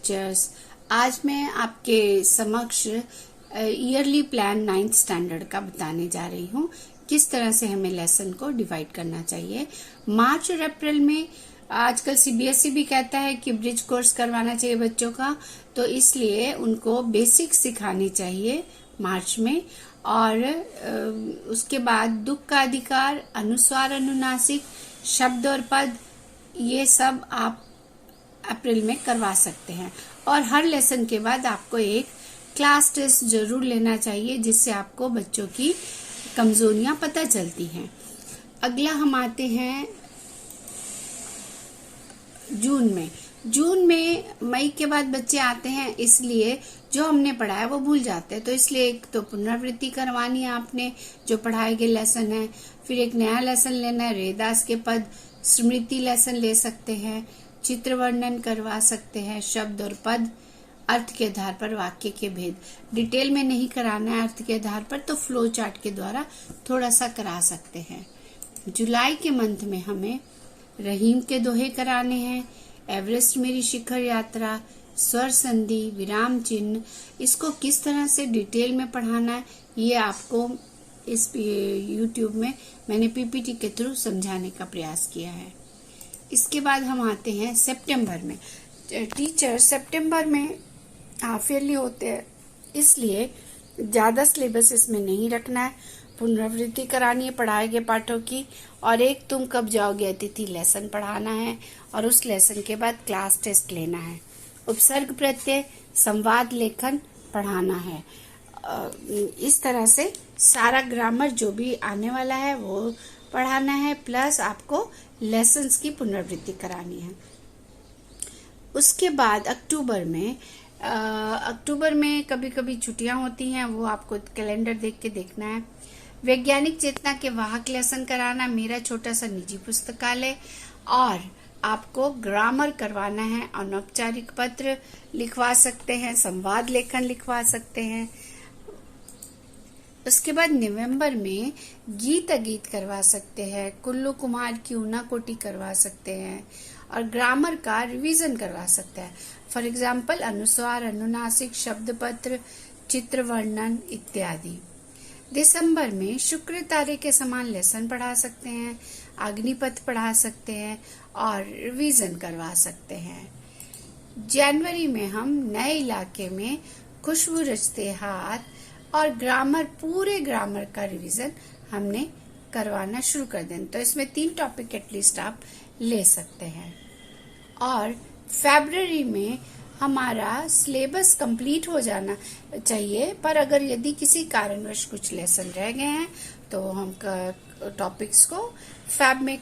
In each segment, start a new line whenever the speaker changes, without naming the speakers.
Teachers. आज मैं आपके समक्ष ईयरली प्लान 9th स्टैंडर्ड का बताने जा रही हूँ। किस तरह से हमें लेसन को डिवाइड करना चाहिए। मार्च और अप्रैल में आजकल सीबीएसई भी कहता है कि ब्रिज कोर्स करवाना चाहिए बच्चों का, तो इसलिए उनको बेसिक सिखानी चाहिए मार्च में। और उसके बाद दुख का अधिकार, अनुस्वार अनुनासिक, शब्द और पद, ये सब आप अप्रैल में करवा सकते हैं। और हर लेसन के बाद आपको एक क्लास टेस्ट जरूर लेना चाहिए, जिससे आपको बच्चों की कमजोरियां पता चलती हैं। अगला हम आते हैं जून में मई के बाद बच्चे आते हैं, इसलिए जो हमने पढ़ाया वो भूल जाते हैं। तो इसलिए एक तो पुनरावृत्ति करवानी है आपने, जो पढ़ाए गए लेसन है। फिर एक नया लेसन लेना है, रेदास के पद, स्मृति लेसन ले सकते हैं, चित्र वर्णन करवा सकते हैं, शब्द और पद, अर्थ के आधार पर वाक्य के भेद। डिटेल में नहीं कराना है अर्थ के आधार पर, तो फ्लो चार्ट के द्वारा थोड़ा सा करा सकते हैं। जुलाई के मंथ में हमें रहीम के दोहे कराने हैं, एवरेस्ट मेरी शिखर यात्रा, स्वर संधि, विराम चिन्ह। इसको किस तरह से डिटेल में पढ़ाना है ये आपको इस YouTube में मैंने पीपीटी के थ्रू समझाने का प्रयास किया है। इसके बाद हम आते हैं सितंबर में। टीचर सितंबर में हाफ ईयरली होते हैं, इसलिए ज्यादा सिलेबस इसमें नहीं रखना है। पुनरावृत्ति करानी है पढ़ाए गए पाठों की, और एक तुम कब जाओगे अतिथि लेसन पढ़ाना है, और उस लेसन के बाद क्लास टेस्ट लेना है। उपसर्ग प्रत्यय, संवाद लेखन पढ़ाना है। इस तरह से सारा ग्रामर जो भी आने वाला है वो पढ़ाना है, प्लस आपको लेसन्स की पुनरावृत्ति करानी है। उसके बाद अक्टूबर में कभी कभी छुट्टियां होती हैं, वो आपको कैलेंडर देख के देखना है। वैज्ञानिक चेतना के वाहक लेसन कराना, मेरा छोटा सा निजी पुस्तकालय, और आपको ग्रामर करवाना है। अनौपचारिक पत्र लिखवा सकते हैं, संवाद लेखन लिखवा सकते हैं। उसके बाद नवंबर में गीत अगीत करवा सकते हैं, कुल्लू कुमार की ऊना कोटी करवा सकते हैं, और ग्रामर का रिवीजन करवा सकते हैं। फॉर एग्जाम्पल अनुस्वार अनुनासिक, शब्द पत्र, चित्र वर्णन इत्यादि। दिसंबर में शुक्र तारे के समान लेसन पढ़ा सकते हैं, अग्निपथ पढ़ा सकते हैं, और रिवीजन करवा सकते हैं। जनवरी में हम नए इलाके में खुशबू रचते हाथ और ग्रामर, पूरे ग्रामर का रिवीजन हमने करवाना शुरू कर दें। तो इसमें 3 टॉपिक एटलीस्ट आप ले सकते हैं। और फरवरी में हमारा सिलेबस कंप्लीट हो जाना चाहिए, पर अगर यदि किसी कारणवश कुछ लेसन रह गए हैं तो हम टॉपिक्स को फैब में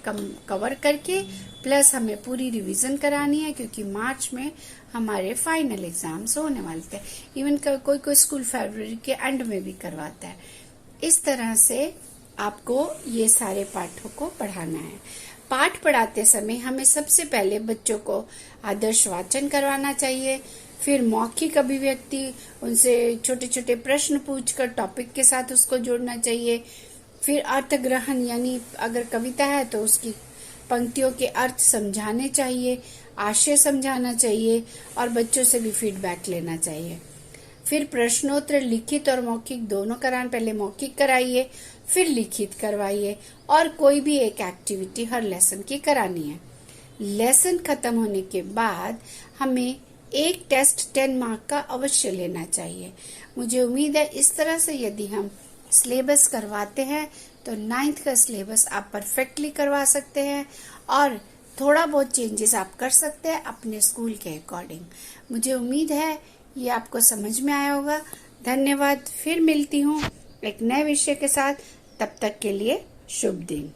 कवर करके, प्लस हमें पूरी रिवीजन करानी है, क्योंकि मार्च में हमारे फाइनल एग्जाम्स होने वाले थे। इवन कोई स्कूल फरवरी के एंड में भी करवाता है। इस तरह से आपको ये सारे पाठों को पढ़ाना है। पाठ पढ़ाते समय हमें सबसे पहले बच्चों को आदर्श वाचन करवाना चाहिए, फिर मौखिक अभिव्यक्ति, उनसे छोटे छोटे प्रश्न पूछकर टॉपिक के साथ उसको जोड़ना चाहिए। फिर अर्थ ग्रहण, यानी अगर कविता है तो उसकी पंक्तियों के अर्थ समझाने चाहिए, आशय समझाना चाहिए, और बच्चों से भी फीडबैक लेना चाहिए। फिर प्रश्नोत्तर लिखित और मौखिक दोनों कराएं। पहले मौखिक कराइए, फिर लिखित करवाइए, और कोई भी एक एक्टिविटी हर लेसन की करानी है। लेसन खत्म होने के बाद हमें एक टेस्ट 10 मार्क का अवश्य लेना चाहिए। मुझे उम्मीद है इस तरह से यदि हम सिलेबस करवाते हैं तो 9th का सिलेबस आप परफेक्टली करवा सकते हैं, और थोड़ा बहुत चेंजेस आप कर सकते हैं अपने स्कूल के अकॉर्डिंग। मुझे उम्मीद है ये आपको समझ में आया होगा। धन्यवाद। फिर मिलती हूँ एक नए विषय के साथ। तब तक के लिए शुभ दिन।